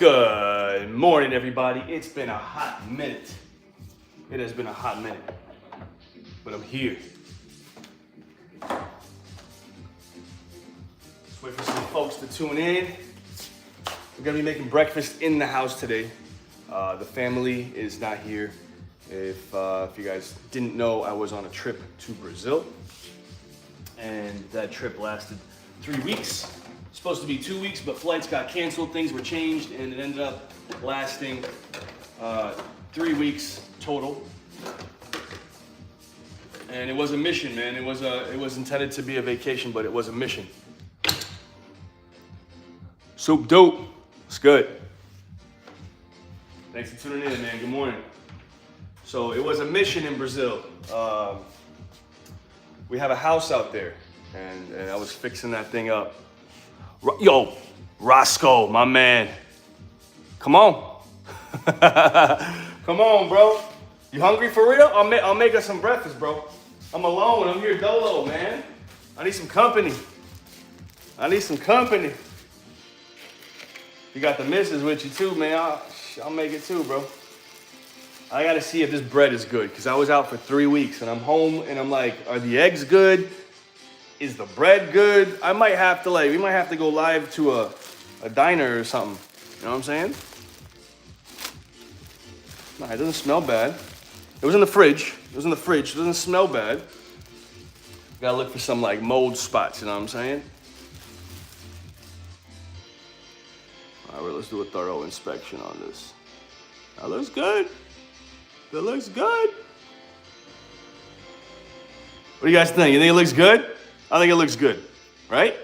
Good morning, everybody. It's been a hot minute. It has been a hot minute, but I'm here. Just wait for some folks to tune in. We're gonna be making breakfast in the house today. The family is not here. If you guys didn't know, I was on a trip to Brazil, and that trip lasted 3 weeks. Supposed to be 2 weeks, but flights got canceled, things were changed, and it ended up lasting 3 weeks total. And it was a mission, man. It was intended to be a vacation, but it was a mission. Soup dope. It's good. Thanks for tuning in, man. Good morning. So it was a mission in Brazil. We have a house out there, and I was fixing that thing up. Yo, Roscoe, my man. Come on. Come on, bro. You hungry for real? I'll make us some breakfast, bro. I'm alone. I'm here dolo, man. I need some company. You got the missus with you too, man. I'll make it too, bro. I gotta see if this bread is good, because I was out for 3 weeks and I'm home and I'm like, are the eggs good? Is the bread good? we might have to go live to a diner or something. You know what I'm saying? Nah, it doesn't smell bad. It was in the fridge. It doesn't smell bad. Gotta look for some like mold spots, you know what I'm saying? All right, let's do a thorough inspection on this. That looks good. What do you guys think? You think it looks good? I think it looks good, right?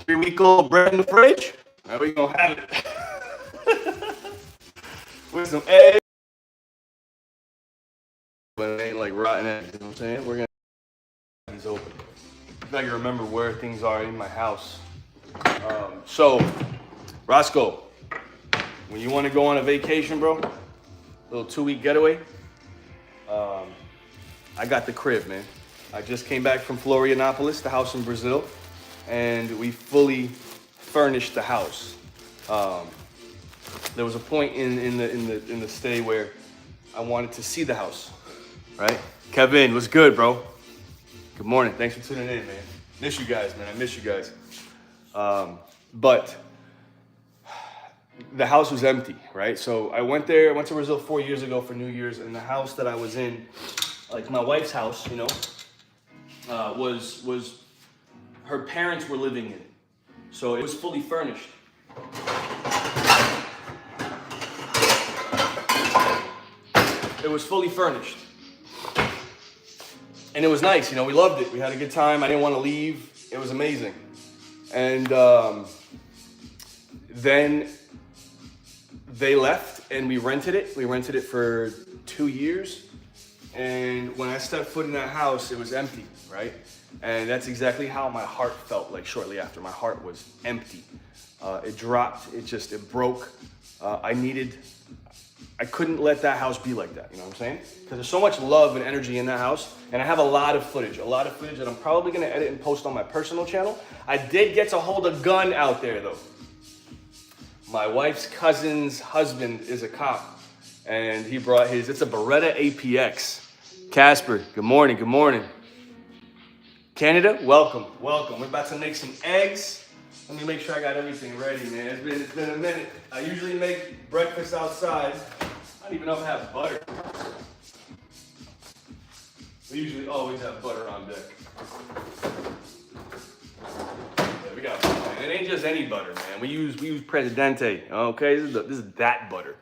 3-week-old bread in the fridge. All right, we gonna have it. With some eggs. But it ain't like rotten eggs, you know what I'm saying? We're gonna have these open. If I can remember where things are in my house. So, Roscoe, when you wanna go on a vacation, bro, little 2-week getaway, I got the crib, man. I just came back from Florianopolis, the house in Brazil, and we fully furnished the house. There was a point in the stay where I wanted to see the house, right? Kevin, what's good, bro? Good morning. Thanks for tuning in, man. Miss you guys, man. I miss you guys. But the house was empty, right? So I went to Brazil 4 years ago for New Year's, and the house that I was in, like my wife's house, you know, was her parents were living in it. So it was fully furnished. It was fully furnished. And it was nice, you know, we loved it. We had a good time. I didn't want to leave. It was amazing. And then they left and we rented it. We rented it for 2 years. And when I stepped foot in that house, it was empty, right? And that's exactly how my heart felt like shortly after. My heart was empty. It dropped, it broke. I couldn't let that house be like that, you know what I'm saying? Because there's so much love and energy in that house. And I have a lot of footage that I'm probably gonna edit and post on my personal channel. I did get to hold a gun out there though. My wife's cousin's husband is a cop, and he brought it's a Beretta APX. Casper, good morning. Canada, welcome. We're about to make some eggs. Let me make sure I got everything ready, man. It's been a minute. I usually make breakfast outside. I don't even know if I have butter. We usually always have butter on deck. Yeah, we got butter, man. It ain't just any butter, man. We use Presidente, okay? This is that butter.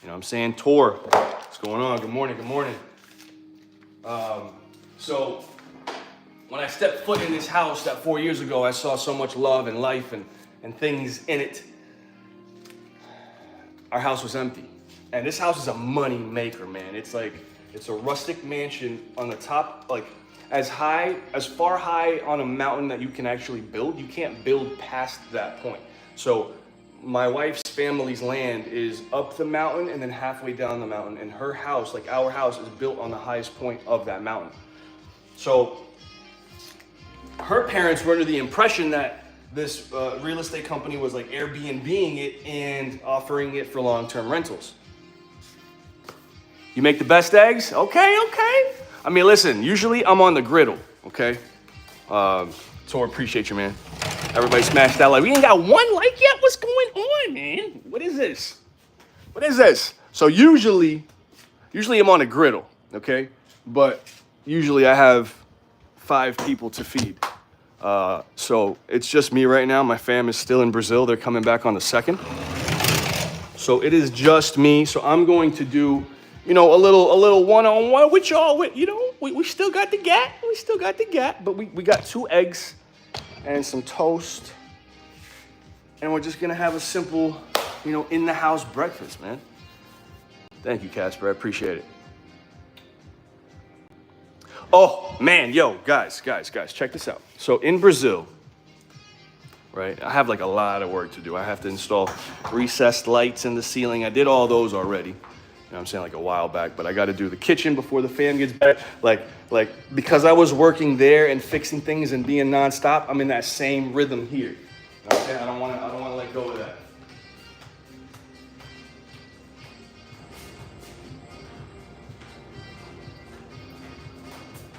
You know what I'm saying? Tor, what's going on? Good morning. So when I stepped foot in this house that 4 years ago, I saw so much love and life and things in it. Our house was empty. And this house is a money maker, man. It's a rustic mansion on the top, like as far high on a mountain that you can actually build. You can't build past that point. So my wife's family's land is up the mountain and then halfway down the mountain, and her house, like our house, is built on the highest point of that mountain. So her parents were under the impression that this real estate company was like Airbnb-ing it and offering it for long-term rentals. You make the best eggs? Okay. I mean, listen, usually I'm on the griddle, okay? Tor, appreciate you, man. Everybody smash that like. We ain't got one like yet. What's going on, man? What is this? So usually I'm on a griddle, okay? But usually I have 5 people to feed. So it's just me right now. My fam is still in Brazil. They're coming back on the 2nd. So it is just me. So I'm going to do, a little one-on-one with y'all. We still got the gap. But we got 2 eggs and some toast. And we're just gonna have a simple, in-the-house breakfast, man. Thank you, Casper. I appreciate it. Oh, man, guys, check this out. So in Brazil, right, I have like a lot of work to do. I have to install recessed lights in the ceiling. I did all those already. I'm saying like a while back, but I got to do the kitchen before the fam gets back. Like because I was working there and fixing things and being nonstop, I'm in that same rhythm here. Okay, I don't want to let go of that.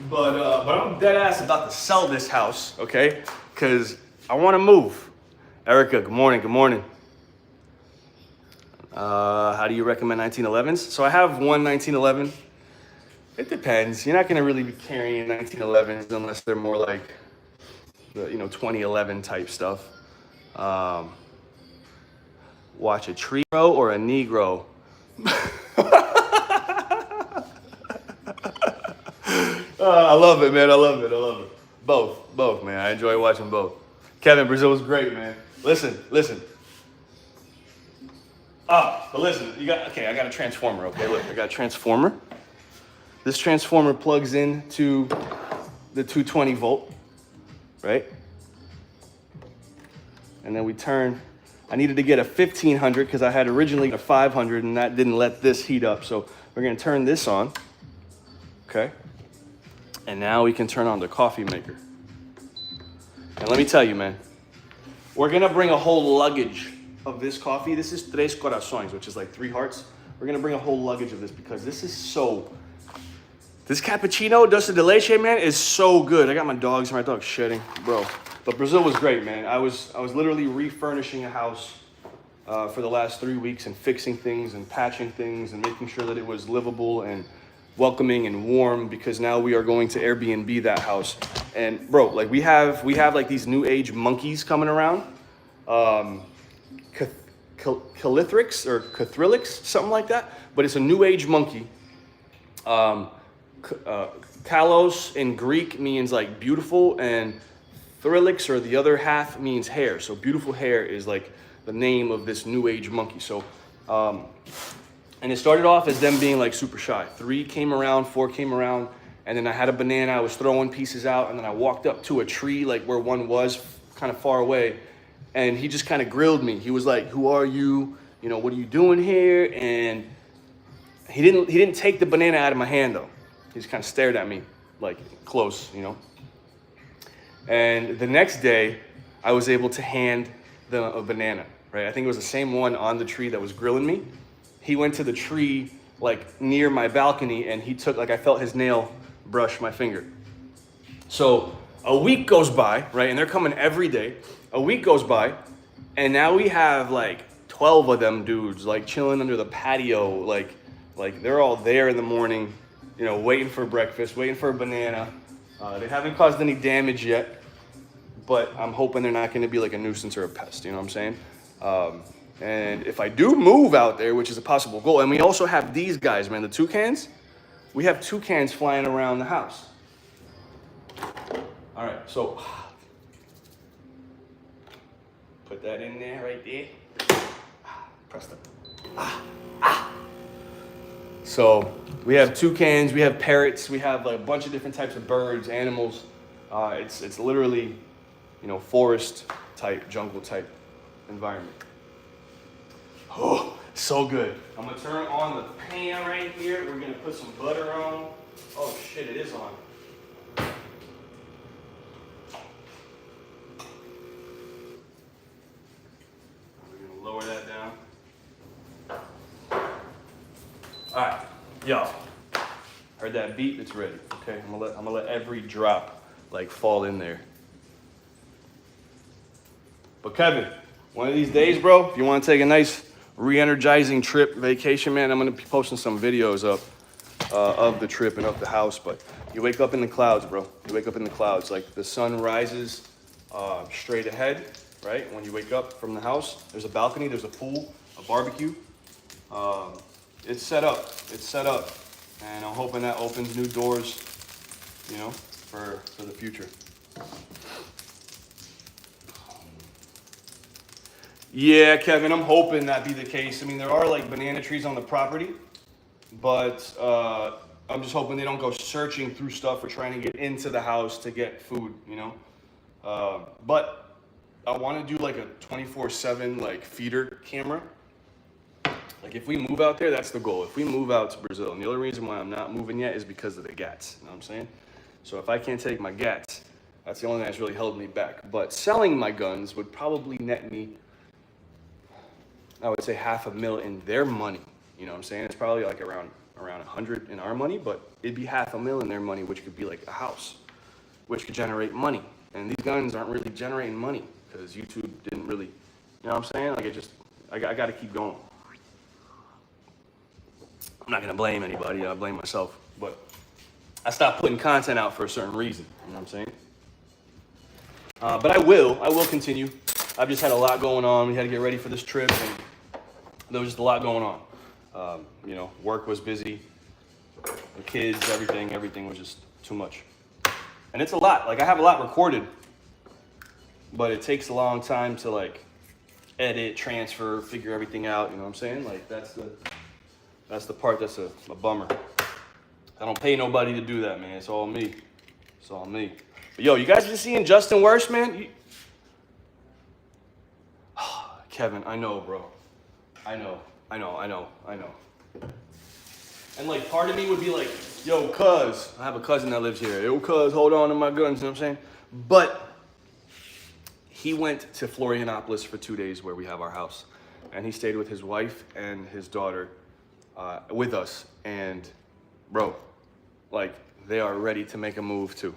But I'm dead ass about to sell this house, okay? Because I want to move. Erica, good morning. How do you recommend 1911s? So I have one 1911. It depends. You're not going to really be carrying 1911s unless they're more like the 2011 type stuff. Watch a Trero or a Negro. I love it, man. I love it. Both, man. I enjoy watching both. Kevin, Brazil was great, man. Listen. But listen, I got a transformer, okay? Look, I got a transformer. This transformer plugs into the 220 volt, right? And then we turn, I needed to get a 1500 because I had originally a 500 and that didn't let this heat up. So we're gonna turn this on, okay? And now we can turn on the coffee maker. And let me tell you, man, we're gonna bring a whole luggage of this coffee. This is Tres Corações, which is like 3 hearts. We're gonna bring a whole luggage of this because this cappuccino, doce de leche, man, is so good. I got my dog's shedding, bro. But Brazil was great, man. I was literally refurnishing a house for the last 3 weeks and fixing things and patching things and making sure that it was livable and welcoming and warm because now we are going to Airbnb that house. And bro, like we have like these new age monkeys coming around. Calithrics or Cathrylix, something like that. But it's a new age monkey. Kalos in Greek means like beautiful, and Thrylix or the other half means hair. So beautiful hair is like the name of this new age monkey. So, and it started off as them being like super shy. 3 came around, 4 came around, and then I had a banana. I was throwing pieces out, and then I walked up to a tree like where one was, kind of far away, and he just kind of grilled me. He was like, "Who are you? What are you doing here?" And he didn't take the banana out of my hand though. He just kind of stared at me like close, And the next day, I was able to hand them a banana, right? I think it was the same one on the tree that was grilling me. He went to the tree like near my balcony and he took, I felt his nail brush my finger. So a week goes by, right? And they're coming every day. A week goes by and now we have like 12 of them dudes like chilling under the patio. Like they're all there in the morning, waiting for breakfast, waiting for a banana. They haven't caused any damage yet, but I'm hoping they're not going to be like a nuisance or a pest, you know what I'm saying? And if I do move out there, which is a possible goal, and we also have these guys, man, the toucans. We have toucans flying around the house. All right, so put that in there right there. Press that. So we have toucans, we have parrots, we have a bunch of different types of birds, animals. It's literally, forest type, jungle type environment. Oh, so good. I'm gonna turn on the pan right here. We're gonna put some butter on. Oh shit, it is on. All right, y'all. Heard that beat? It's ready. Okay, I'm gonna let every drop like fall in there. But Kevin, one of these days, bro, if you want to take a nice re-energizing trip vacation, man, I'm gonna be posting some videos up of the trip and of the house. But you wake up in the clouds, bro. You wake up in the clouds. Like the sun rises straight ahead, right? When you wake up from the house, there's a balcony, there's a pool, a barbecue. It's set up. It's set up. And I'm hoping that opens new doors, you know, for the future. Yeah, Kevin, I'm hoping that be the case. I mean, there are like banana trees on the property, but I'm just hoping they don't go searching through stuff or trying to get into the house to get food, you know? But I want to do like a 24/7 like feeder camera. Like if we move out there, that's the goal. If we move out to Brazil, and the only reason why I'm not moving yet is because of the GATs, you know what I'm saying? So if I can't take my GATs, that's the only thing that's really held me back. But selling my guns would probably net me, I would say, $500,000 in their money. You know what I'm saying? It's probably like around 100 in our money, but it'd be $500,000 in their money, which could be like a house, which could generate money. And these guns aren't really generating money because YouTube didn't really, you know what I'm saying? Like I got to keep going. I'm not gonna blame anybody, I blame myself, but I stopped putting content out for a certain reason, you know what I'm saying? But I will continue. I've just had a lot going on. We had to get ready for this trip, and there was just a lot going on. You know, work was busy, the kids, everything was just too much. And it's a lot, like I have a lot recorded, but it takes a long time to like edit, transfer, figure everything out, you know what I'm saying? Like that's the part that's a bummer. I don't pay nobody to do that, man. It's all me. It's all me. But yo, you guys been seeing Justin Wirfs, man? Kevin, I know, bro. I know. And like part of me would be like, yo, cuz, I have a cousin that lives here. Yo, cuz, hold on to my guns, you know what I'm saying? But he went to Florianopolis for 2 days where we have our house. And he stayed with his wife and his daughter with us, and bro, like they are ready to make a move too.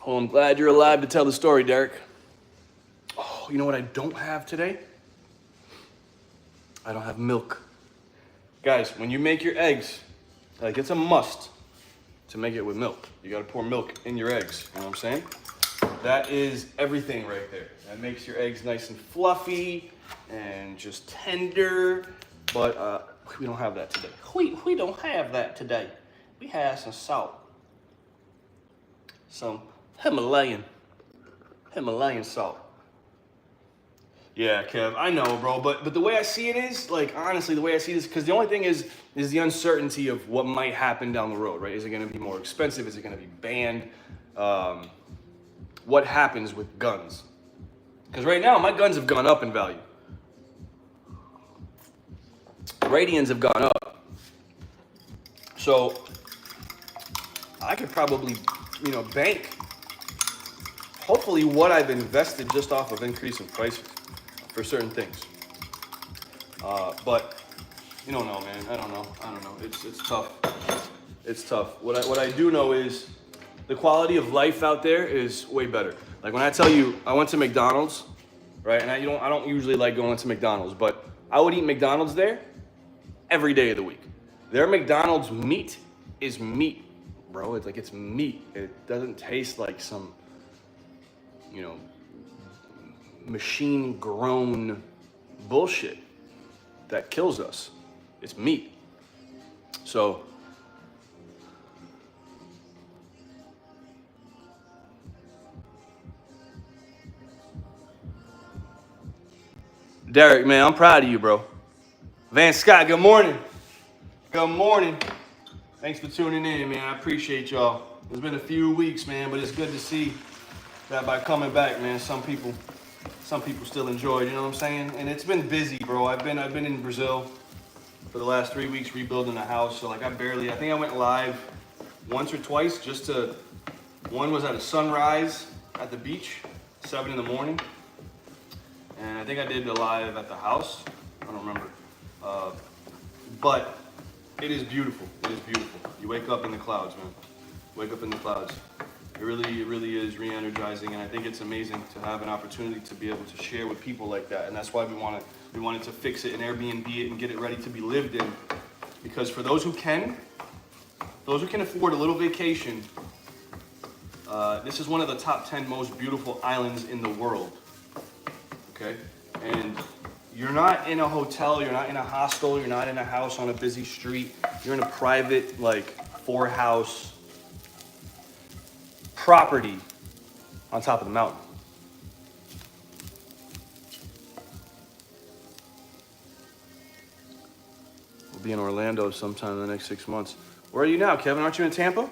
Oh, I'm glad you're alive to tell the story, Derek. Oh, you know what I don't have today? I don't have milk. Guys, when you make your eggs, like it's a must to make it with milk. You gotta pour milk in your eggs, you know what I'm saying? That is everything right there. That makes your eggs nice and fluffy and just tender. But we don't have that today. We don't have that today. We have some salt. Some Himalayan salt. Yeah, Kev, I know, bro. But the way I see it is, like, honestly, the way I see this, because the only thing is the uncertainty of what might happen down the road, right? Is it going to be more expensive? Is it going to be banned? What happens with guns? Because right now, my guns have gone up in value. Radians have gone up. So I could probably, you know, bank, hopefully, what I've invested just off of increase in prices for certain things. But you don't know, man. I don't know. It's tough. It's tough. What I do know is the quality of life out there is way better. Like when I tell you, I went to McDonald's, right? And I don't usually like going to McDonald's, but I would eat McDonald's there every day of the week. Their McDonald's meat is meat, bro. It's like it's meat. It doesn't taste like some, you know, machine grown bullshit that kills us. It's meat. So Derek, man, I'm proud of you, bro. Van Scott, good morning. Good morning. Thanks for tuning in, man. I appreciate y'all. It's been a few weeks, man, but it's good to see that by coming back, man, some people still enjoyed, you know what I'm saying? And it's been busy, bro. I've been in Brazil for the last 3 weeks rebuilding the house. So like I think I went live once or twice one was at a sunrise at the beach, 7 in the morning. And I think I did the live at the house. I don't remember. But it is beautiful. It is beautiful. You wake up in the clouds, man. Wake up in the clouds. It really is re-energizing, and I think it's amazing to have an opportunity to be able to share with people like that. And that's why we wanted to fix it and Airbnb it and get it ready to be lived in. Because for those who can afford a little vacation, this is one of the top 10 most beautiful islands in the world. Okay, and you're not in a hotel, you're not in a hostel, you're not in a house on a busy street. You're in a private, like, 4-house property on top of the mountain. We'll be in Orlando sometime in the next 6 months. Where are you now, Kevin? Aren't you in Tampa?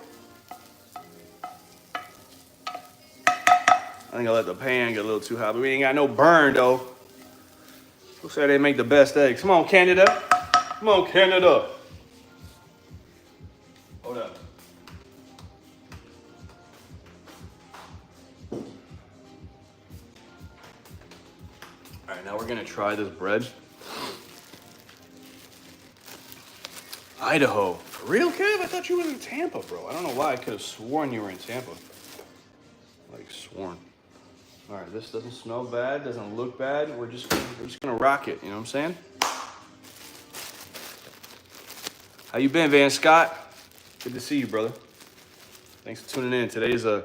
I think I let the pan get a little too hot, but we ain't got no burn, though. Looks like they make the best eggs. Come on, Canada. Come on, Canada. Hold up. All right, now we're gonna try this bread. Idaho. For real, Kev? I thought you were in Tampa, bro. I don't know why. I could have sworn you were in Tampa. Like, sworn. All right, this doesn't smell bad, doesn't look bad. We're just gonna rock it, you know what I'm saying? How you been, Van Scott? Good to see you, brother. Thanks for tuning in. Today is an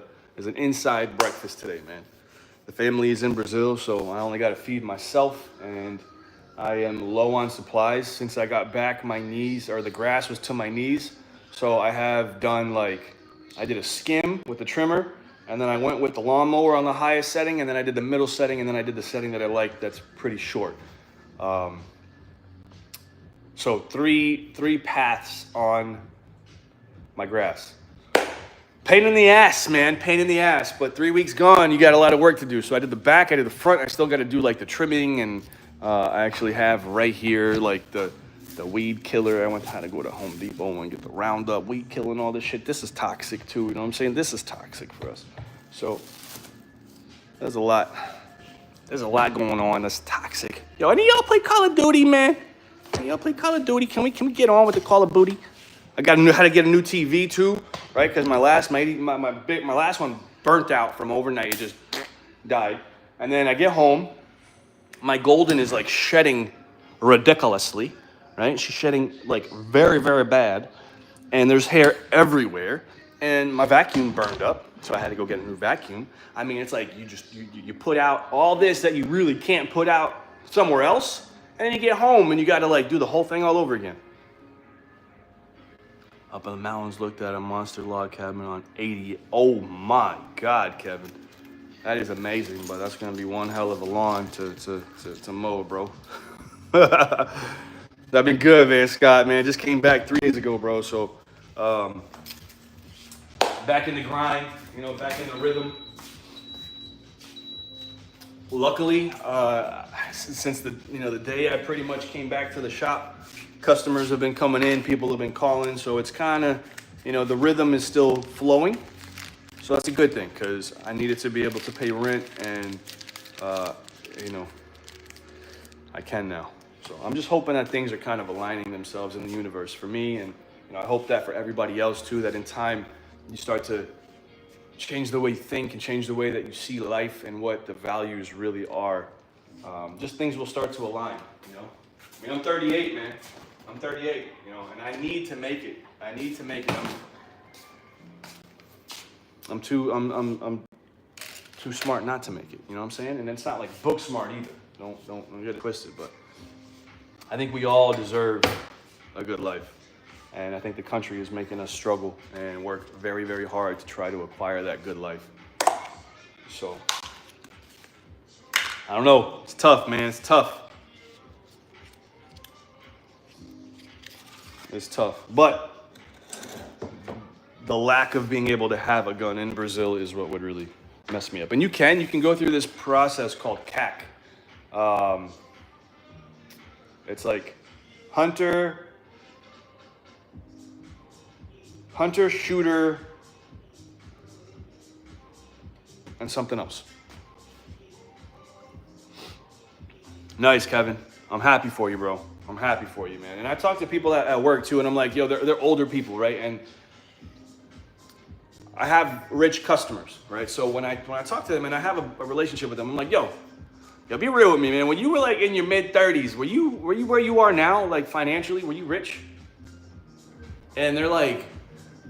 inside breakfast today, man. The family is in Brazil, so I only got to feed myself, and I am low on supplies. Since I got back, the grass was to my knees. So I have done, like, I did a skim with the trimmer, and then I went with the lawnmower on the highest setting, and then I did the middle setting, and then I did the setting that I like that's pretty short. So three paths on my grass. Pain in the ass, man, pain in the ass. But 3 weeks gone, you got a lot of work to do. So I did the back, I did the front. I still got to do, like, the trimming, and I actually have right here, like, the weed killer. I had to go to Home Depot and get the Roundup weed killer and all this shit. This is toxic too, you know what I'm saying? This is toxic for us. So there's a lot going on that's toxic. Yo, any of y'all play Call of Duty, man? Any of y'all play Call of Duty? Can we get on with the Call of Duty? I got to know how to get a new TV too, right? Because my last one burnt out from overnight. It just died. And then I get home, my golden is, like, shedding ridiculously. Right? She's shedding, like, very, very bad. And there's hair everywhere. And my vacuum burned up. So I had to go get a new vacuum. I mean, it's like you put out all this that you really can't put out somewhere else. And then you get home and you got to, like, do the whole thing all over again. Up in the mountains, looked at a monster log cabin on 80. Oh, my God, Kevin. That is amazing. But that's going to be one hell of a lawn to mow, bro. I've been good, man, Scott, man. Just came back 3 days ago, bro. So, back in the grind, you know, back in the rhythm. Luckily, since the day I pretty much came back to the shop, customers have been coming in, people have been calling. So it's kind of, the rhythm is still flowing. So that's a good thing, because I needed to be able to pay rent, and, I can now. So I'm just hoping that things are kind of aligning themselves in the universe for me, and I hope that for everybody else too, that in time you start to change the way you think and change the way that you see life and what the values really are. Just things will start to align, I mean, I'm 38, man. I'm 38, and I need to make it. I'm too smart not to make it, you know what I'm saying? And it's not like book smart either. Don't get it twisted, but I think we all deserve a good life. And I think the country is making us struggle and work very, very hard to try to acquire that good life. So, I don't know. It's tough, man. It's tough. It's tough. But the lack of being able to have a gun in Brazil is what would really mess me up. And you can go through this process called CAC. It's like hunter, shooter, and something else. Nice, Kevin. I'm happy for you, bro. I'm happy for you, man. And I talk to people at work too, and I'm like, yo, they're older people, right? And I have rich customers, right? So when I talk to them and I have a relationship with them, I'm like, yo, be real with me, man. When you were like in your mid-30s, were you where you are now, like financially? Were you rich? And they're like,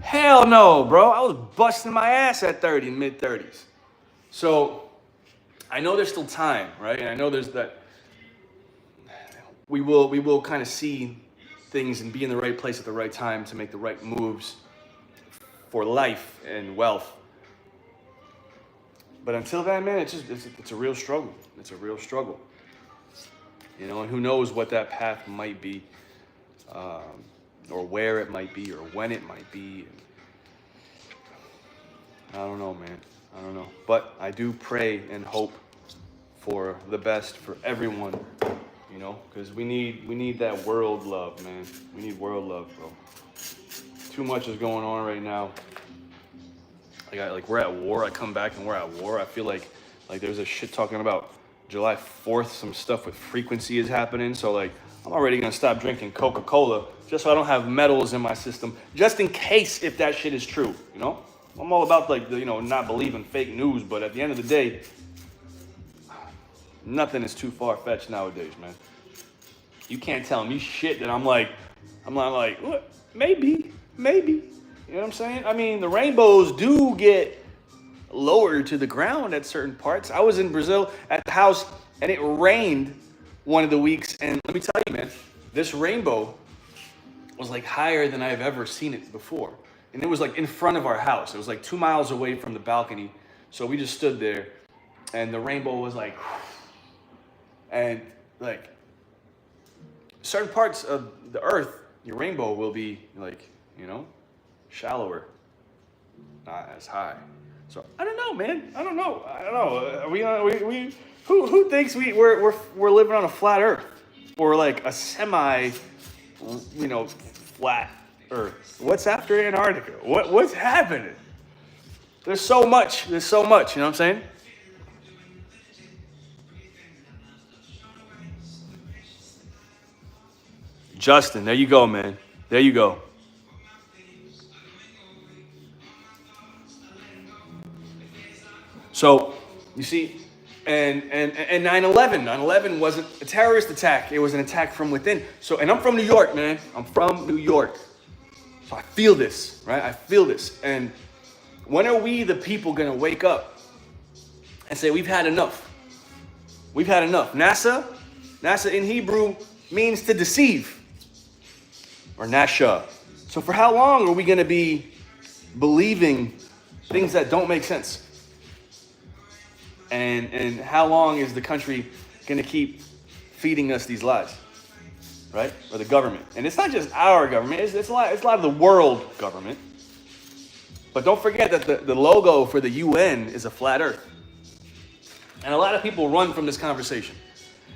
hell no, bro. I was busting my ass at 30, mid-30s. So I know there's still time, right? And I know there's that. We will kind of see things and be in the right place at the right time to make the right moves for life and wealth. But until then, man, it's a real struggle. It's a real struggle. You know, and who knows what that path might be, or where it might be, or when it might be. I don't know, man. I don't know. But I do pray and hope for the best for everyone. You know, because we need that world love, man. We need world love, bro. Too much is going on right now. Like we're at war. I come back and we're at war. I feel like there's a shit talking about July 4th. Some stuff with frequency is happening. So like I'm already gonna stop drinking Coca-Cola just so I don't have metals in my system, just in case if that shit is true. You know, I'm all about like not believing fake news, but at the end of the day, nothing is too far-fetched nowadays, man. You can't tell me shit that I'm like, what? Maybe. You know what I'm saying? I mean, the rainbows do get lower to the ground at certain parts. I was in Brazil at the house, and it rained one of the weeks, and let me tell you, man, this rainbow was like higher than I've ever seen it before. And it was like in front of our house. It was like 2 miles away from the balcony. So we just stood there, and the rainbow was like, and like certain parts of the earth, your rainbow will be like, shallower, not as high. So I don't know, man. I don't know. Who thinks we're living on a flat earth or like a semi, flat earth? What's after Antarctica? What's happening? There's so much. You know what I'm saying? Justin, there you go, man. There you go. So, you see, and 9/11 wasn't a terrorist attack. It was an attack from within. So, and I'm from New York, man. I'm from New York. So I feel this, right? I feel this. And when are we, the people, going to wake up and say, we've had enough? We've had enough. NASA in Hebrew means to deceive, or Nasha. So for how long are we going to be believing things that don't make sense? And how long is the country going to keep feeding us these lies, right? Or the government. And it's not just our government. It's a lot of the world government. But don't forget that the logo for the UN is a flat earth. And a lot of people run from this conversation.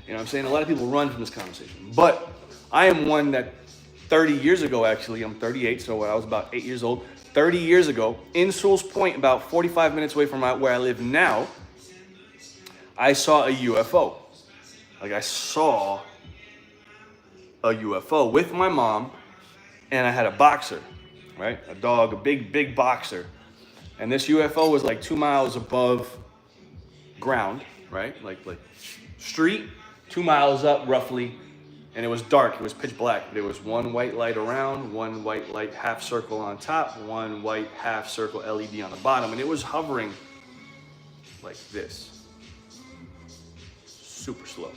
You know what I'm saying? A lot of people run from this conversation. But I am one that 30 years ago, actually, I'm 38, so I was about 8 years old. 30 years ago, in Sewell's Point, about 45 minutes away from where I live now, I saw a UFO. Like, I saw a UFO with my mom, and I had a boxer, right? A dog, a big boxer. And this UFO was like 2 miles above ground, right? Like street, 2 miles up roughly. And it was dark, it was pitch black. There was one white light around, one white light half circle on top, one white half circle LED on the bottom. And it was hovering like this. Super slow.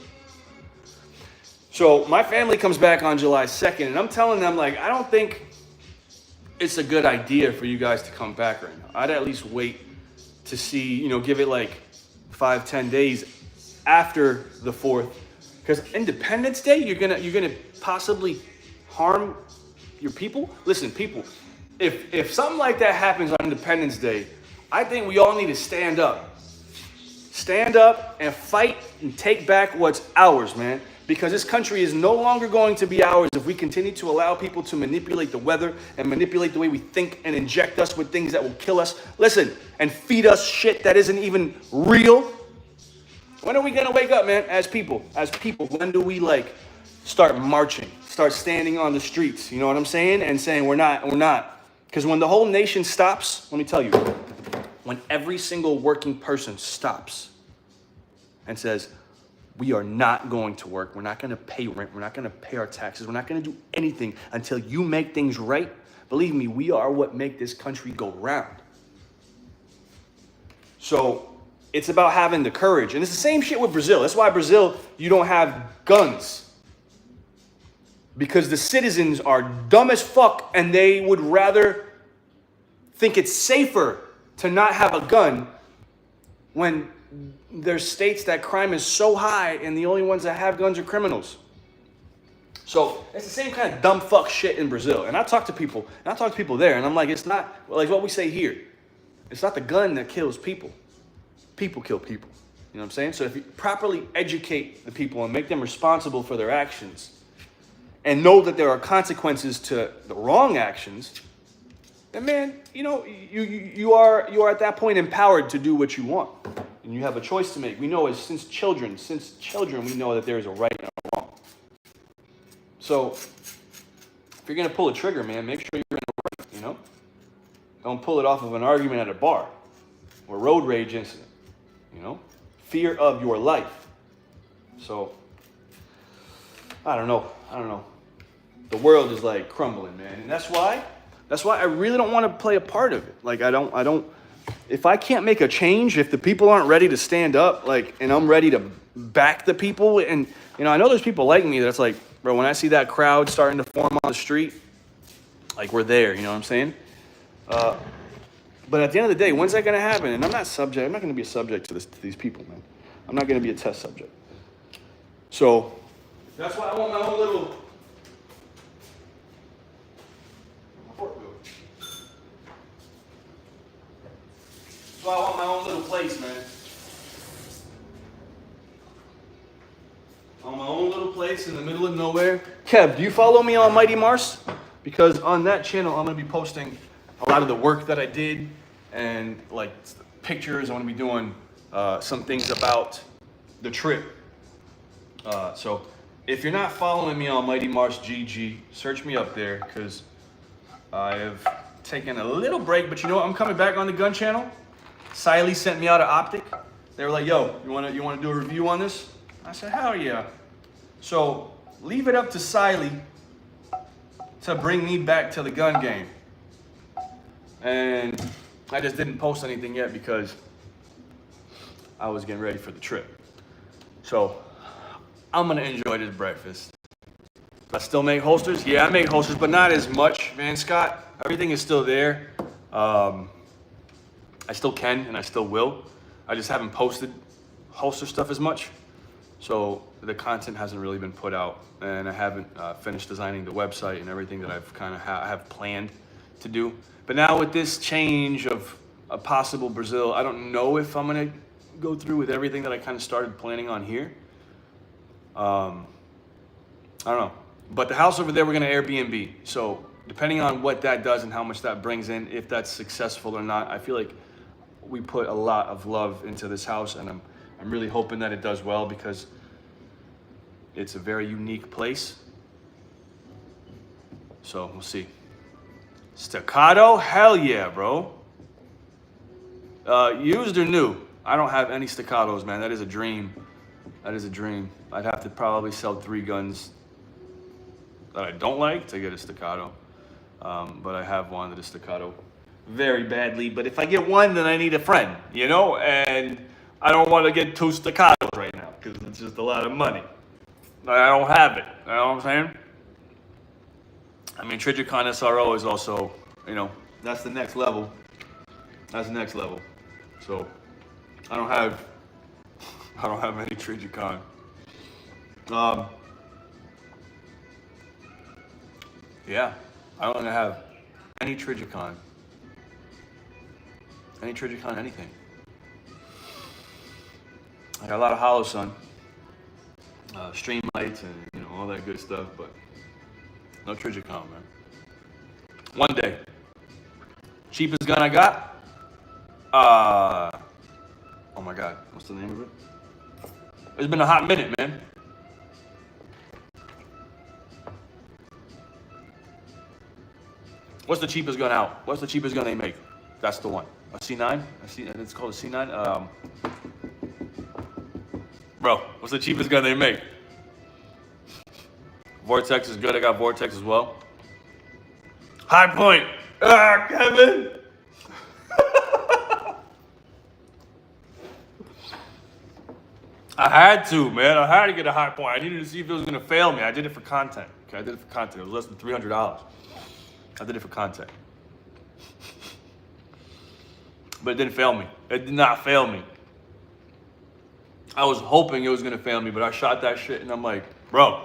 So my family comes back on July 2nd, and I'm telling them, like, I don't think it's a good idea for you guys to come back right now. I'd at least wait to see, give it like 5-10 days after the 4th. Because Independence Day, you're gonna possibly harm your people. Listen, people, if something like that happens on Independence Day, I think we all need to stand up. Stand up and fight and take back what's ours, man. Because this country is no longer going to be ours if we continue to allow people to manipulate the weather and manipulate the way we think and inject us with things that will kill us. Listen, and feed us shit that isn't even real. When are we gonna wake up, man? As people, when do we like start marching, start standing on the streets? You know what I'm saying? And saying we're not. Because when the whole nation stops, let me tell you, when every single working person stops and says, we are not going to work, we're not gonna pay rent, we're not gonna pay our taxes, we're not gonna do anything until you make things right, believe me, we are what make this country go round. So it's about having the courage. And it's the same shit with Brazil. That's why Brazil, you don't have guns. Because the citizens are dumb as fuck and they would rather think it's safer to not have a gun when there's states that crime is so high and the only ones that have guns are criminals. So it's the same kind of dumb fuck shit in Brazil. And I talk to people there and I'm like, it's not like what we say here. It's not the gun that kills people. People kill people. You know what I'm saying? So if you properly educate the people and make them responsible for their actions and know that there are consequences to the wrong actions, then man, you know, you are at that point empowered to do what you want. And you have a choice to make. We know since children, we know that there is a right and a wrong. So if you're going to pull a trigger, man, make sure you're in the right, you know? Don't pull it off of an argument at a bar or road rage incident. You know, fear of your life. So, I don't know. The world is like crumbling, man. And that's why I really don't want to play a part of it. Like, I don't, if I can't make a change, if the people aren't ready to stand up, like, and I'm ready to back the people, and, you know, I know there's people like me that's like, bro, when I see that crowd starting to form on the street, like, we're there, you know what I'm saying? But at the end of the day, when's that going to happen? And I'm not going to be a subject to these people, man. I'm not going to be a test subject. So that's why I want my own little. That's why I want my own little place, man. On my own little place in the middle of nowhere. Kev, do you follow me on Mighty Mars? Because on that channel, I'm going to be posting a lot of the work that I did and like pictures. I'm going to be doing some things about the trip. So if you're not following me on Mighty Mars GG, search me up there because I have taken a little break. But you know what? I'm coming back on the gun channel. Siley sent me out an optic. They were like, yo, you want to do a review on this? I said, hell yeah. So leave it up to Siley to bring me back to the gun game. And I just didn't post anything yet because I was getting ready for the trip. So I'm gonna enjoy this breakfast. I still make holsters? Yeah, I make holsters, but not as much, man, Scott. Everything is still there. I still can and I still will. I just haven't posted holster stuff as much. So the content hasn't really been put out, and I haven't finished designing the website and everything that I've kind of have planned to do. But now with this change of a possible Brazil, I don't know if I'm gonna go through with everything that I kind of started planning on here. I don't know. But the house over there, we're gonna Airbnb. So depending on what that does and how much that brings in, if that's successful or not, I feel like we put a lot of love into this house, and I'm really hoping that it does well because it's a very unique place. So we'll see. Staccato? Hell yeah, bro. Used or new? I don't have any staccatos, man. That is a dream. That is a dream. I'd have to probably sell 3 guns that I don't like to get a staccato. But I have one that is staccato very badly. But if I get one, then I need a friend, you know? And I don't want to get 2 staccatos right now because it's just a lot of money. I don't have it. You know what I'm saying? I mean, Trijicon SRO is also, you know, that's the next level. That's the next level. So I don't have any Trijicon. Yeah, I don't have any Trijicon. Any Trijicon, anything. I got a lot of Holosun, stream lights, and you know all that good stuff, but no Trijicon, man. One day, cheapest gun I got. Oh my God, what's the name of it? It's been a hot minute, man. What's the cheapest gun out? What's the cheapest gun they make? That's the one. A C9? It's called a C9. Bro, what's the cheapest gun they make? Vortex is good. I got Vortex as well. High Point. Ah, Kevin. I had to, man. I had to get a High Point. I needed to see if it was gonna fail me. I did it for content. Okay, I did it for content. It was less than $300. I did it for content. But it didn't fail me. It did not fail me. I was hoping it was gonna fail me, but I shot that shit and I'm like, bro,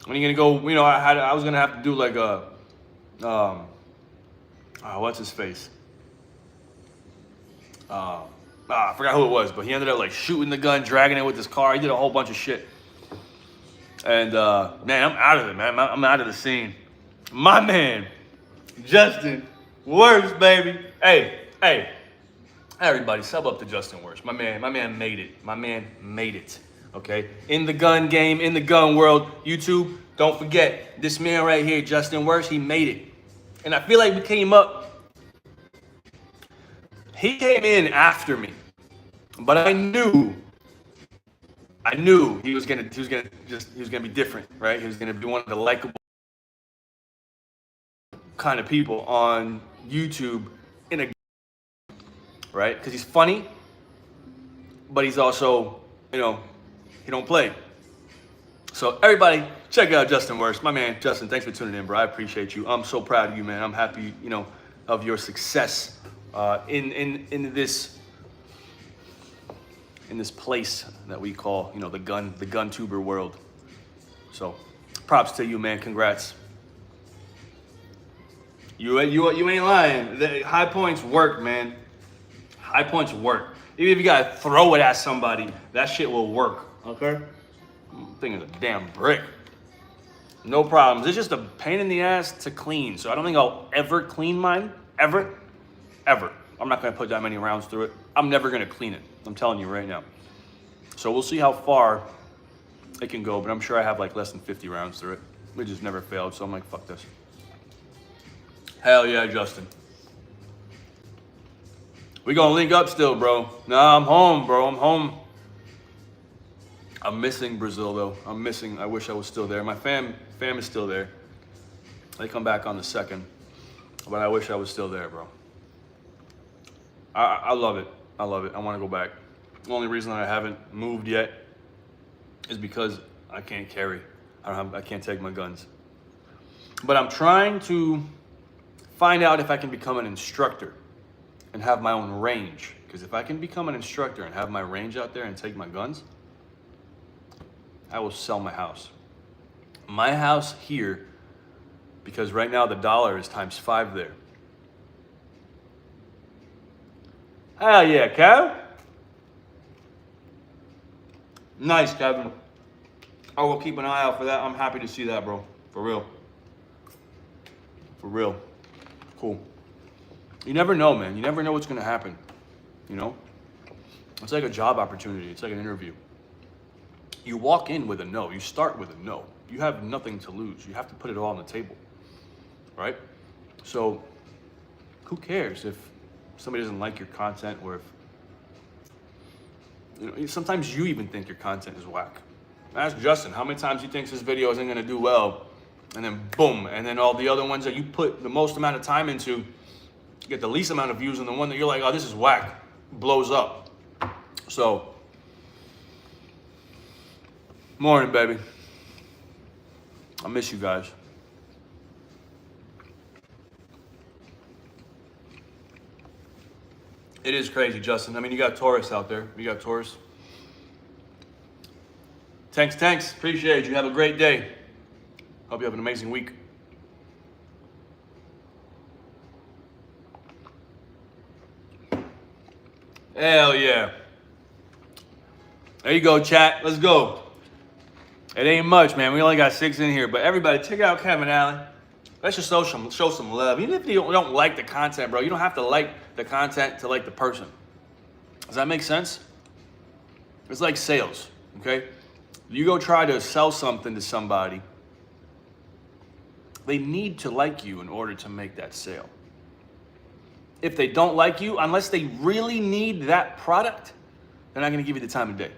when are you gonna go? You know, I was gonna have to do like a, what's his face? I forgot who it was, but he ended up like shooting the gun, dragging it with his car. He did a whole bunch of shit. And man, I'm out of it, man. I'm out of the scene. My man, Justin Worst, baby. Hey, everybody, sub up to Justin Worst. My man made it. My man made it. Okay, in the gun game, in the gun world, YouTube. Don't forget this man right here, Justin Worst. He made it, and I feel like we came up. He came in after me, but I knew he was gonna be different, right? He was gonna be one of the likable kind of people on YouTube in a, right? Because he's funny, but he's also, you know, he don't play. So everybody, check out Justin Worst. My man, Justin, thanks for tuning in, bro. I appreciate you. I'm so proud of you, man. I'm happy, you know, of your success in this place that we call, you know, the gun tuber world. So props to you, man. Congrats. You ain't lying. The High Points work, man. High Points work. Even if you gotta throw it at somebody, that shit will work. Okay? Thing is a damn brick. No problems. It's just a pain in the ass to clean. So I don't think I'll ever clean mine. Ever. I'm not gonna put that many rounds through it. I'm never gonna clean it. I'm telling you right now. So we'll see how far it can go, but I'm sure I have like less than 50 rounds through it. We just never failed, so I'm like, fuck this. Hell yeah, Justin. We gonna link up still, bro. Nah, I'm home, bro. I'm home. I'm missing Brazil, though. I wish I was still there. My fam is still there. They come back on the 2nd, but I wish I was still there, bro. I love it. I love it. I want to go back. The only reason I haven't moved yet is because I can't carry. I can't take my guns. But I'm trying to find out if I can become an instructor and have my own range. Because if I can become an instructor and have my range out there and take my guns, I will sell my house. My house here, because right now the dollar is ×5 there. Hell yeah, Kev. Nice, Kevin. I will keep an eye out for that. I'm happy to see that, bro. For real. For real. Cool. You never know, man. You never know what's going to happen. You know? It's like a job opportunity. It's like an interview. You walk in with a no. You start with a no. You have nothing to lose. You have to put it all on the table. Right? So, who cares if somebody doesn't like your content, or if, you know, sometimes you even think your content is whack. Ask Justin, how many times he thinks this video isn't going to do well, and then boom, and then all the other ones that you put the most amount of time into get the least amount of views, and the one that you're like, oh, this is whack, blows up. So, morning, baby. I miss you guys. It is crazy, Justin. I mean, you got Taurus out there. You got Taurus. Thanks. Appreciate you. Have a great day. Hope you have an amazing week. Hell yeah. There you go, chat. Let's go. It ain't much, man. We only got 6 in here, but everybody, check out Kevin Allen. Let's just show some love. Even if you don't like the content, bro, you don't have to like the content to like the person. Does that make sense? It's like sales, okay? You go try to sell something to somebody, they need to like you in order to make that sale. If they don't like you, unless they really need that product, they're not gonna give you the time of day.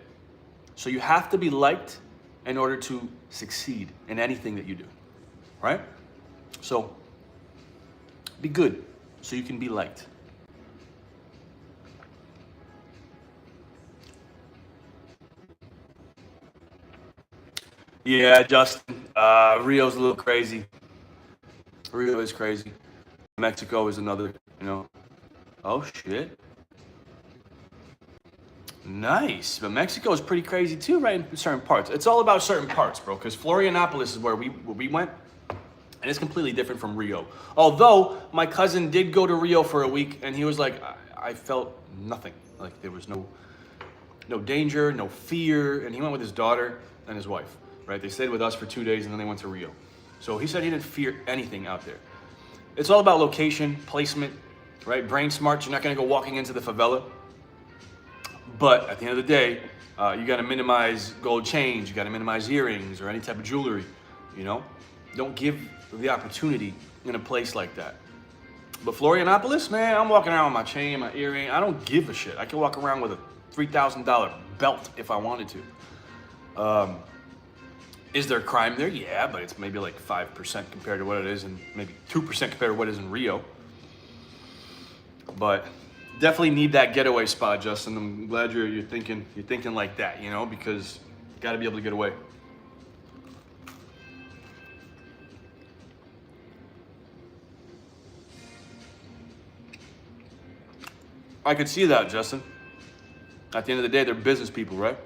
So you have to be liked in order to succeed in anything that you do, right? So be good so you can be liked. Yeah, Justin, Rio's a little crazy. Rio is crazy. Mexico is another, you know. Oh, shit. Nice. But Mexico is pretty crazy too, right, in certain parts. It's all about certain parts, bro, because Florianopolis is where we went, and it's completely different from Rio. Although, my cousin did go to Rio for a week, and he was like, I felt nothing. Like, there was no danger, no fear, and he went with his daughter and his wife, right? They stayed with us for 2 days, and then they went to Rio. So he said he didn't fear anything out there. It's all about location, placement, right? Brain smart. You're not gonna go walking into the favela. But at the end of the day, you gotta minimize gold chains, you gotta minimize earrings or any type of jewelry, you know? Don't give the opportunity in a place like that. But Florianopolis, man, I'm walking around with my chain, my earring. I don't give a shit. I can walk around with a $3,000 belt if I wanted to. Is there crime there? Yeah, but it's maybe like 5% compared to what it is, and maybe 2% compared to what it is in Rio. But definitely need that getaway spot, Justin. I'm glad you're thinking like that, you know, because you got to be able to get away. I could see that, Justin. At the end of the day, they're business people, right?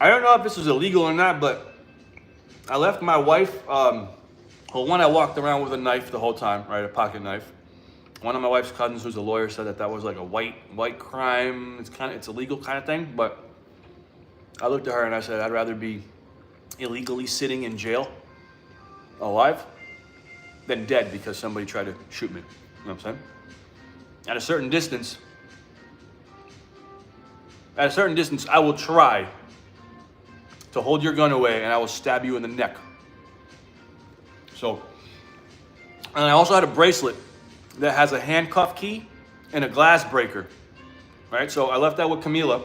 I don't know if this is illegal or not, but I left my wife, well, one, I walked around with a knife the whole time, right, a pocket knife. One of my wife's cousins, who's a lawyer, said that was like a white crime. It's illegal kind of thing, but I looked at her and I said, I'd rather be illegally sitting in jail, alive, than dead because somebody tried to shoot me. You know what I'm saying? At a certain distance, I will try to hold your gun away and I will stab you in the neck. So, and I also had a bracelet that has a handcuff key and a glass breaker, right? So I left that with Camila.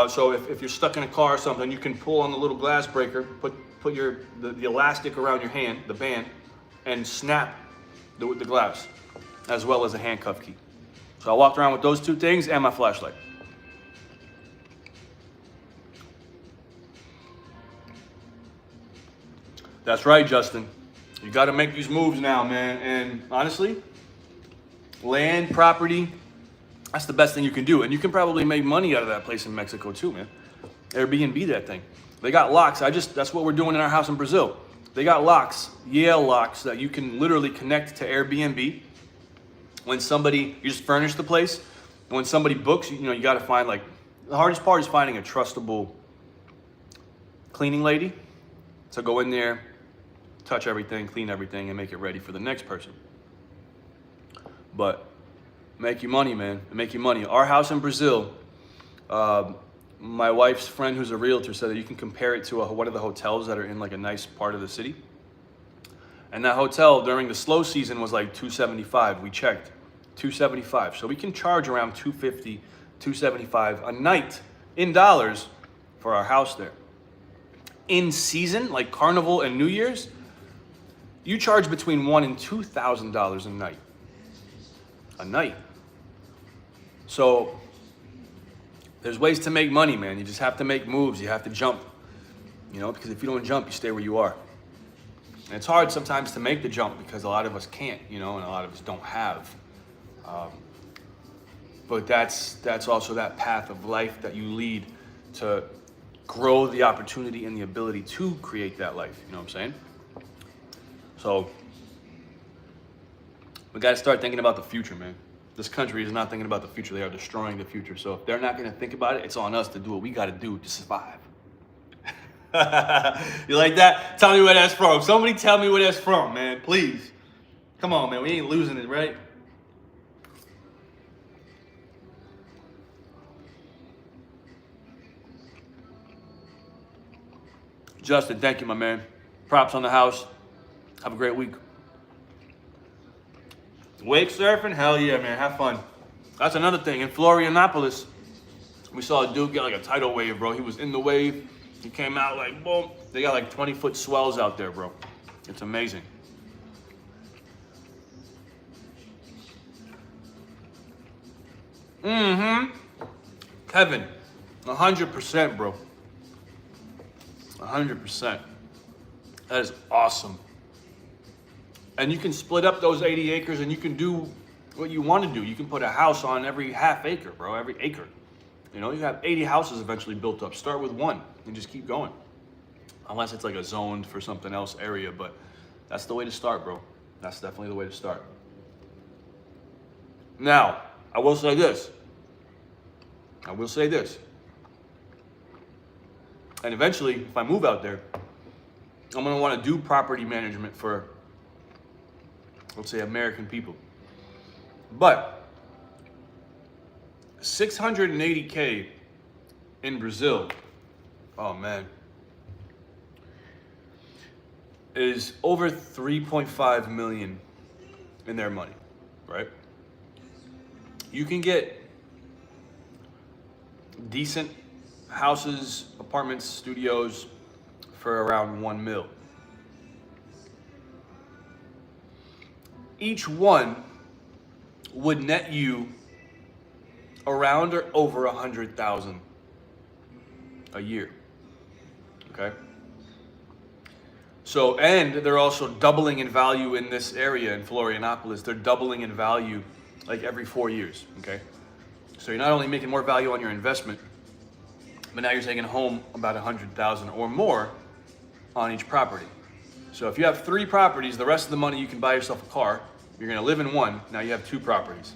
So if you're stuck in a car or something, you can pull on the little glass breaker, put the elastic around your hand, the band, and snap the glass, as well as a handcuff key. So I walked around with those two things and my flashlight. That's right, Justin. You got to make these moves now, man. And honestly, land, property, that's the best thing you can do. And you can probably make money out of that place in Mexico too, man. Airbnb that thing. They got locks. That's what we're doing in our house in Brazil. They got locks, Yale locks, that you can literally connect to Airbnb. When somebody, you just furnish the place. When somebody books, you got to find, like, the hardest part is finding a trustable cleaning lady to go in there, touch everything, clean everything, and make it ready for the next person. But make you money, man. Make you money. Our house in Brazil, my wife's friend who's a realtor said that you can compare it to one of the hotels that are in like a nice part of the city. And that hotel during the slow season was like $275. We checked, $275. So we can charge around $250, $275 a night in dollars for our house there. In season, like Carnival and New Year's, you charge between $1,000 and $2,000 a night. A night. So there's ways to make money, man. You just have to make moves. You have to jump. Because if you don't jump, you stay where you are. And it's hard sometimes to make the jump because a lot of us can't, and a lot of us don't have. But that's also that path of life that you lead to grow the opportunity and the ability to create that life. You know what I'm saying? So we got to start thinking about the future, man. This country is not thinking about the future. They are destroying the future. So if they're not going to think about it, it's on us to do what we got to do to survive. You like that? Tell me where that's from. Somebody tell me where that's from, man. Please. Come on, man. We ain't losing it, right? Justin, thank you, my man. Props on the house. Have a great week. Wake surfing? Hell yeah, man. Have fun. That's another thing. In Florianopolis, we saw a dude get like a tidal wave, bro. He was in the wave. He came out like, boom. They got like 20-foot swells out there, bro. It's amazing. Kevin, 100%, bro. 100%. That is awesome. And you can split up those 80 acres and you can do what you want to do. You can put a house on every half acre, bro, every acre. You know, you have 80 houses eventually built up. Start with one and just keep going. Unless it's like a zoned for something else area, but that's the way to start, bro. That's definitely the way to start. Now, I will say this. And eventually, if I move out there, I'm gonna wanna do property management for, let's say, American people. But 680K in Brazil, oh man, is over 3.5 million in their money, right? You can get decent houses, apartments, studios for around 1 mil. Each one would net you around or over 100,000 a year. Okay. So, and they're also doubling in value in this area in Florianopolis. They're doubling in value like every 4 years. Okay. So you're not only making more value on your investment, but now you're taking home about 100,000 or more on each property. So if you have 3 properties, the rest of the money you can buy yourself a car. You're gonna live in one. Now you have 2 properties.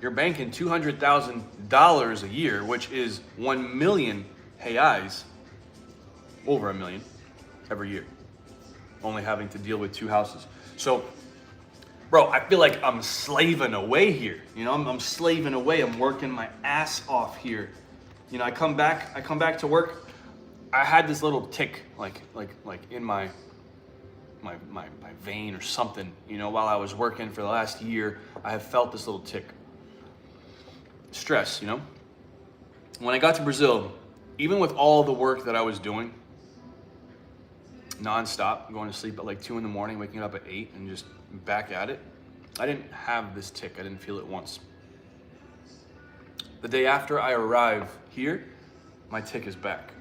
You're banking $200,000 a year, which is 1 million reais, over a million every year, only having to deal with 2 houses. So, bro, I feel like I'm slaving away here. You know, I'm slaving away. I'm working my ass off here. You know, I come back to work. I had this little tick, like in my vein or something. You know, while I was working for the last year, I have felt this little tick. Stress, you know. When I got to Brazil, even with all the work that I was doing, nonstop, going to sleep at like 2 in the morning, waking up at 8 and just back at it, I didn't have this tick. I didn't feel it once. The day after I arrive here, my tick is back.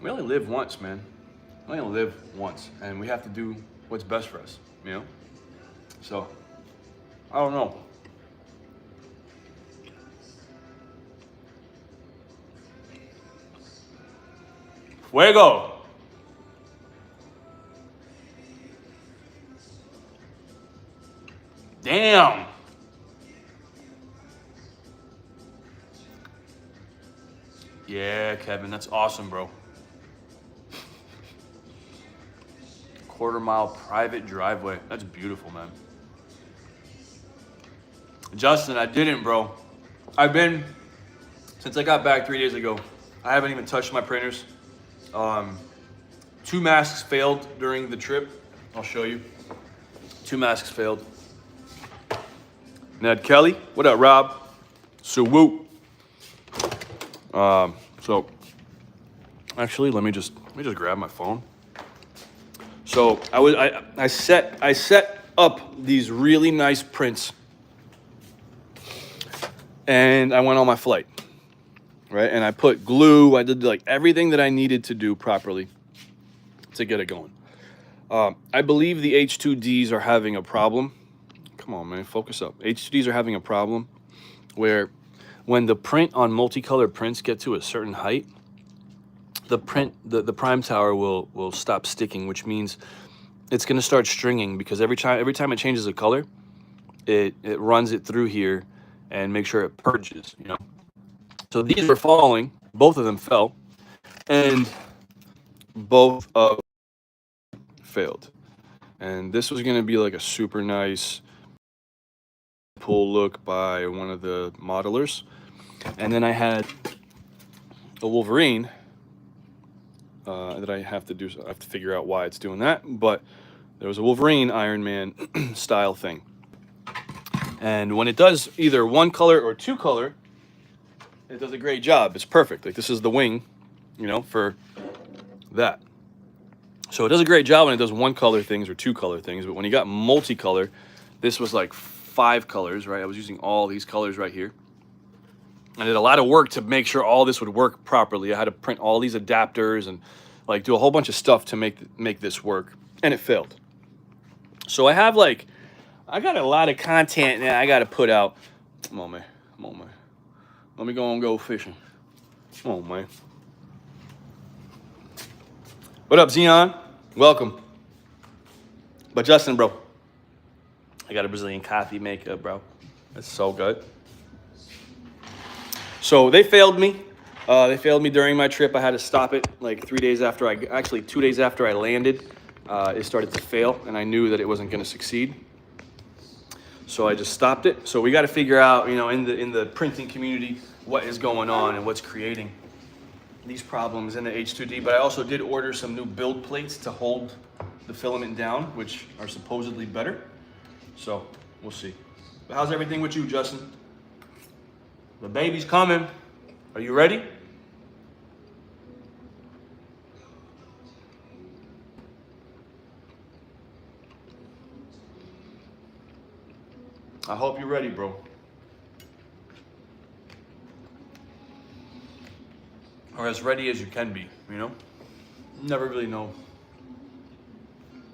We only live once, man. We only live once, and we have to do what's best for us, you know? So, I don't know. Fuego! Damn! Yeah, Kevin, that's awesome, bro. Quarter-mile private driveway. That's beautiful, man. Justin, I didn't, bro. Since I got back 3 days ago, I haven't even touched my printers. 2 masks failed during the trip. I'll show you. 2 masks failed. Ned Kelly, what up, Rob? So woo. So actually, let me just grab my phone. So I set up these really nice prints, and I went on my flight, right? And I put glue. I did like everything that I needed to do properly to get it going. I believe the H2Ds are having a problem. Come on, man, focus up. H2Ds are having a problem where when the print on multicolored prints get to a certain height, the prime tower will stop sticking, which means it's going to start stringing, because every time it changes a color, it runs it through here and make sure it purges, you know. So these were falling, both of them fell, and both of failed. And this was going to be like a super nice pool look by one of the modelers. And then I had a Wolverine that I have to do. I have to figure out why it's doing that. But there was a Wolverine Iron Man style thing. And when it does either one color or two color, it does a great job. It's perfect. Like this is the wing, you know, for that. So it does a great job when it does one color things or two color things. But when you got multicolor, this was like 5 colors, right? I was using all these colors right here. I did a lot of work to make sure all this would work properly. I had to print all these adapters and like do a whole bunch of stuff to make this work, and it failed. So I got a lot of content that I got to put out. Come on, man. Let me go fishing. Come on, man. What up, Xeon? Welcome. But Justin, bro, I got a Brazilian coffee maker, bro. It's so good. So they failed me. They failed me during my trip. I had to stop it like 2 days after I landed. It started to fail, and I knew that it wasn't going to succeed. So I just stopped it. So we got to figure out, you know, in the printing community, what is going on and what's creating these problems in the H2D. But I also did order some new build plates to hold the filament down, which are supposedly better. So we'll see. But how's everything with you, Justin? The baby's coming. Are you ready? I hope you're ready, bro. Or as ready as you can be, you know? You never really know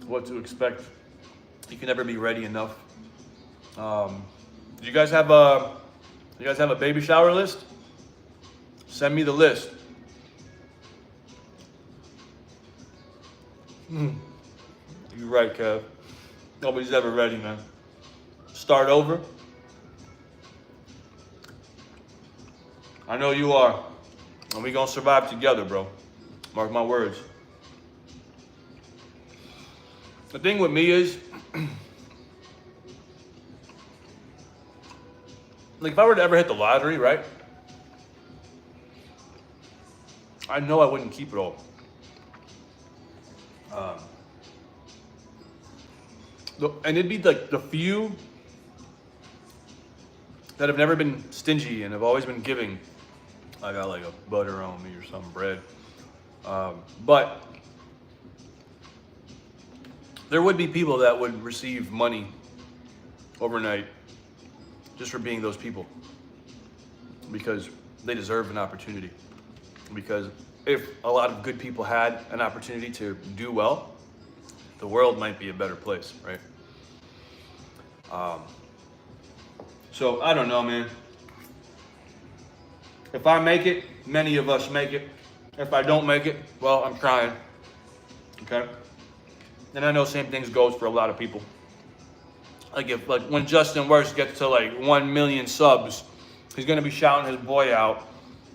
what to expect. You can never be ready enough. Do you guys have a baby shower list? Send me the list. You're right, Kev. Nobody's ever ready, man. Start over. I know you are. And we gonna survive together, bro. Mark my words. The thing with me is, like if I were to ever hit the lottery, right? I know I wouldn't keep it all. And it'd be like the few that have never been stingy and have always been giving. I got like a butter on me or some bread. But there would be people that would receive money overnight just for being those people, because they deserve an opportunity. Because if a lot of good people had an opportunity to do well, the world might be a better place, right? So I don't know, man. If I make it, many of us make it. If I don't make it, well, I'm trying. Okay? And I know same things goes for a lot of people. Like when Justin Worst gets to like 1 million subs, he's gonna be shouting his boy out,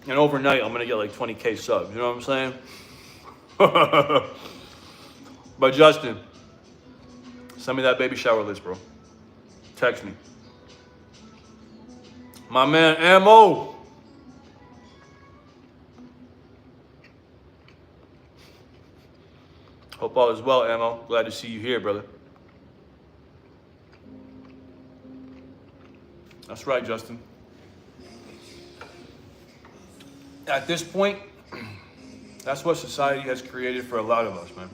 and overnight I'm gonna get like 20K subs. You know what I'm saying? But Justin, send me that baby shower list, bro. Text me. My man Ammo. Hope all is well, Ammo. Glad to see you here, brother. That's right, Justin. At this point, that's what society has created for a lot of us, man.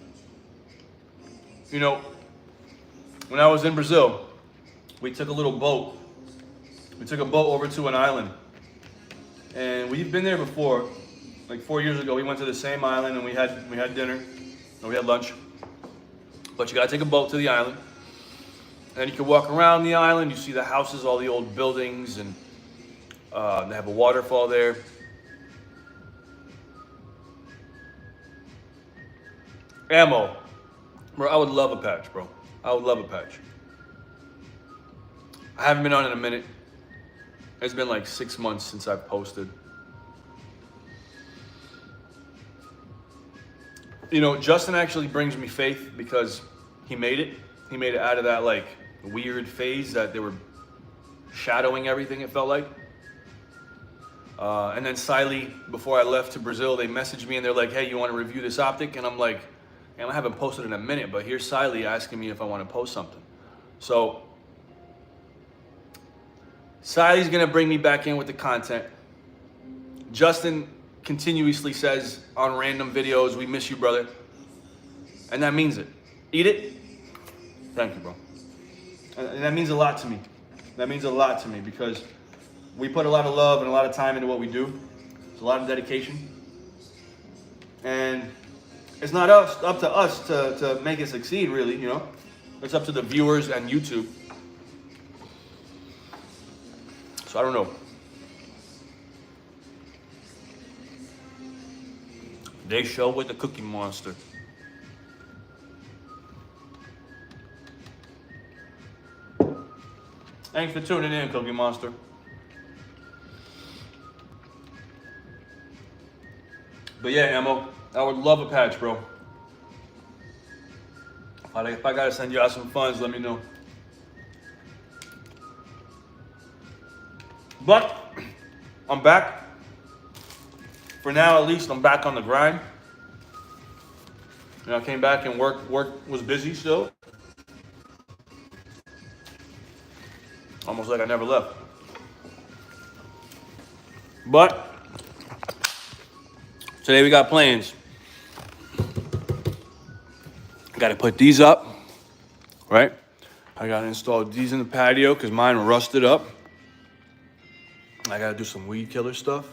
You know, when I was in Brazil, we took a little boat. We took a boat over to an island. And we've been there before. Like 4 years ago, we went to the same island and we had dinner. And we had lunch. But you gotta take a boat to the island. And you can walk around the island. You see the houses, all the old buildings, and they have a waterfall there. Ammo. Bro, I would love a patch, bro. I would love a patch. I haven't been on in a minute. It's been like 6 months since I've posted. You know, Justin actually brings me faith because he made it. He made it out of that like weird phase that they were shadowing everything, it felt like. And then Siley, before I left to Brazil, they messaged me and they're like, hey, you want to review this optic? And I'm like, I haven't posted in a minute, but here's Siley asking me if I want to post something. So Siley's going to bring me back in with the content. Justin continuously says on random videos, we miss you, brother. And that means it. Eat it. Thank you, bro. And that means a lot to me. That means a lot to me because we put a lot of love and a lot of time into what we do. It's a lot of dedication. And it's not up to us to make it succeed, really, you know? It's up to the viewers and YouTube. So I don't know. They show with the Cookie Monster. Thanks for tuning in, Cookie Monster. But yeah, Ammo, I would love a patch, bro. If I gotta send you out some funds, let me know. But I'm back. For now, at least, I'm back on the grind. I came back and work was busy still. Almost like I never left. But today we got plans. Got to put these up, right? I got to install these in the patio because mine rusted up. I got to do some weed killer stuff.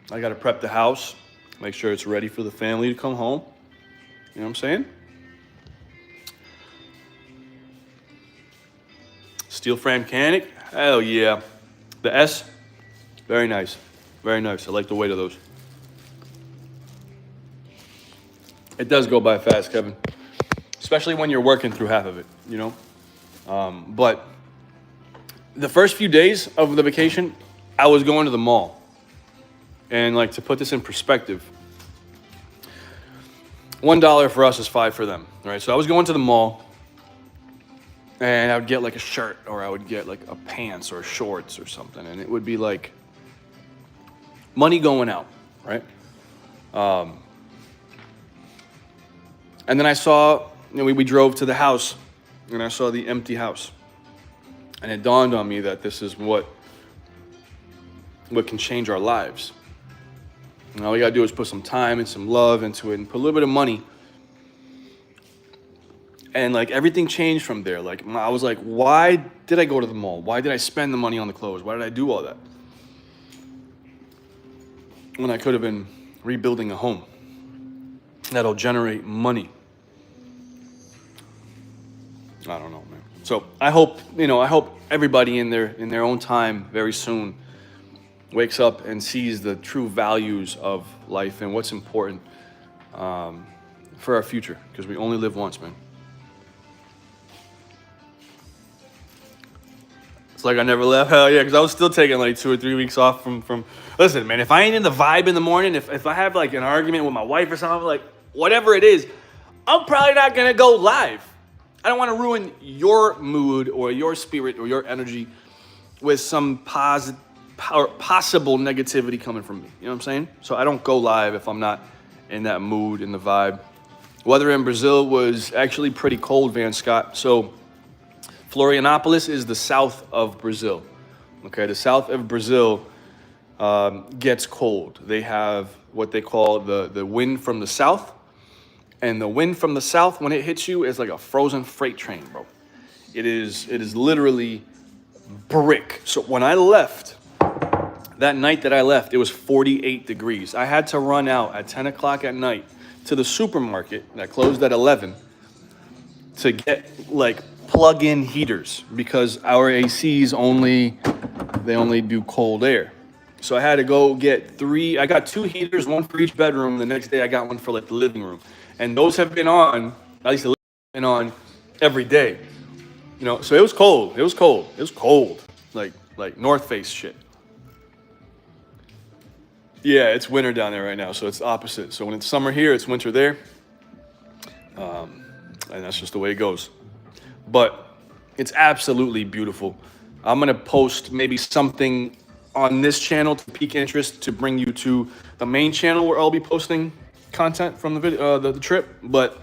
I got to prep the house, make sure it's ready for the family to come home. You know what I'm saying? Steel frame Canic, hell yeah. The S, very nice. Very nice, I like the weight of those. It does go by fast, Kevin. Especially when you're working through half of it, you know? But the first few days of the vacation, I was going to the mall. And like, to put this in perspective, $1 for us is $5 for them, right? So I was going to the mall and I would get like a shirt or I would get like a pants or shorts or something. And it would be like money going out, right? And then I saw, you know, we drove to the house and I saw the empty house. And it dawned on me that this is what can change our lives. And all we gotta do is put some time and some love into it and put a little bit of money. And like everything changed from there. Like I was like, why did I go to the mall? Why did I spend the money on the clothes? Why did I do all that? When I could have been rebuilding a home that'll generate money. I don't know, man. So I hope everybody in their own time very soon wakes up and sees the true values of life and what's important for our future, because we only live once, man. It's like I never left. Hell yeah, because I was still taking like 2 or 3 weeks off from. Listen, man, if I ain't in the vibe in the morning, if I have like an argument with my wife or something, like whatever it is, I'm probably not gonna go live. I don't want to ruin your mood or your spirit or your energy with some positive or possible negativity coming from me. You know what I'm saying? So I don't go live if I'm not in that mood, in the vibe. Weather in Brazil was actually pretty cold, Van Scott. So Florianopolis is the south of Brazil. Okay, the south of Brazil gets cold. They have what they call the wind from the south. And the wind from the south, when it hits you, is like a frozen freight train, bro. It is literally brick. So when I left, that night that I left, it was 48 degrees. I had to run out at 10 o'clock at night to the supermarket that closed at 11 to get like plug-in heaters because our ACs only do cold air. So I had to go get I got 2 heaters, one for each bedroom. The next day I got one for like the living room. And those have been on, at least the living room has been on every day. You know, so it was cold. It was cold. It was cold. Like North Face shit. Yeah, it's winter down there right now, so it's opposite. So when it's summer here, it's winter there. And that's just the way it goes. But it's absolutely beautiful. I'm going to post maybe something on this channel to pique interest to bring you to the main channel where I'll be posting content from the video, the trip. But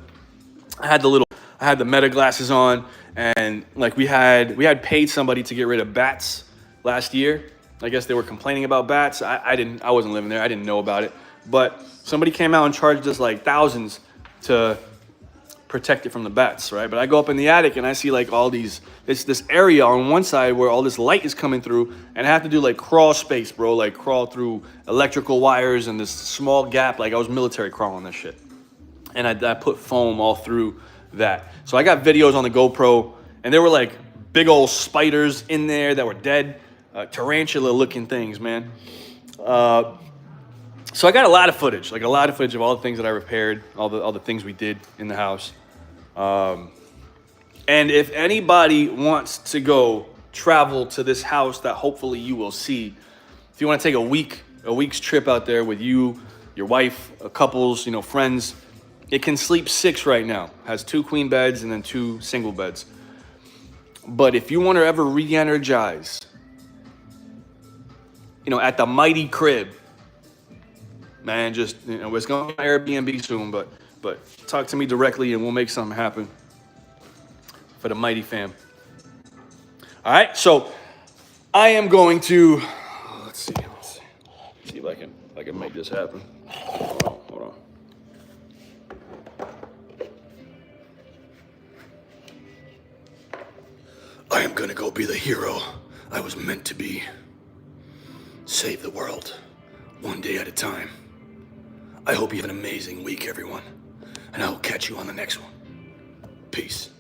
I had the Meta glasses on, and like we had paid somebody to get rid of bats last year. I guess they were complaining about bats. I wasn't living there. I didn't know about it. But somebody came out and charged us like thousands to protect it from the bats, right? But I go up in the attic and I see like all these, this area on one side where all this light is coming through, and I have to do like crawl space, bro, like crawl through electrical wires and this small gap. Like I was military crawling this shit. And I put foam all through that. So I got videos on the GoPro, and there were like big old spiders in there that were dead, tarantula looking things, man. So I got a lot of footage, like a lot of footage of all the things that I repaired, all the things we did in the house. And if anybody wants to go travel to this house that hopefully you will see, if you want to take a week's trip out there with you, your wife, couples, friends, it can sleep 6 right now. Has 2 queen beds and then 2 single beds. But if you want to ever re-energize, at the mighty crib, man, just, it's going to be Airbnb soon, but talk to me directly and we'll make something happen for the mighty fam. All right, so I am going to, let's see if I can make this happen. Hold on. I am going to go be the hero I was meant to be. Save the world, one day at a time. I hope you have an amazing week, everyone, and I will catch you on the next one. Peace.